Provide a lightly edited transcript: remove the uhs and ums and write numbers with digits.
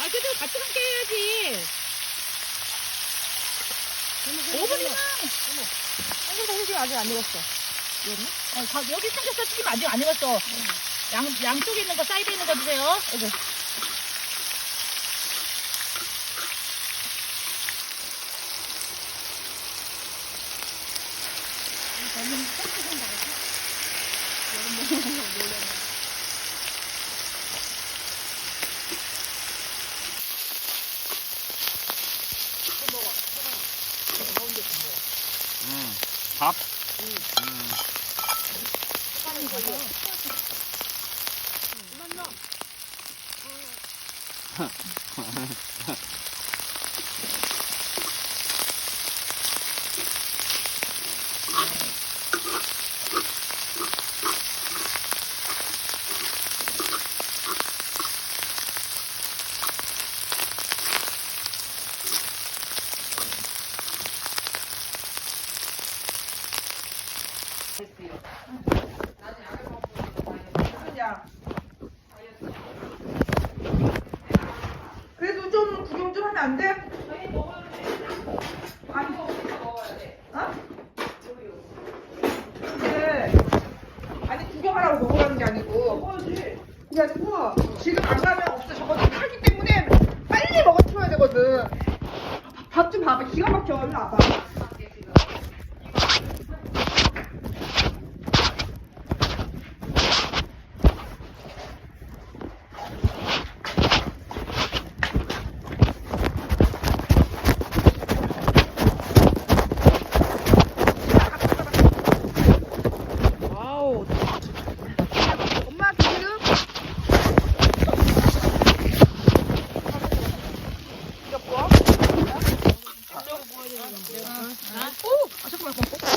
그래도 같이 함께 해야지. 5분이면. 삼겹살 아직 안 익었어. 여기 삼겹살 튀김 아직 안 익었어. 양쪽에 있는 거, 사이드에 있는 거 주세요. 이거. 밥? 그래도 좀 구경 좀 하면 안 돼? 아니, 어? 근데 아니 구경하라고 먹으라는 게 아니고 그래가지고 지금 안 가면 없어. 저거 타기 때문에 빨리 먹어줘야 되거든. 밥 좀 봐봐. 기가 막혀. 일로 와봐. 엄마 기름? 이거 부어? 오! 아, 잠깐만.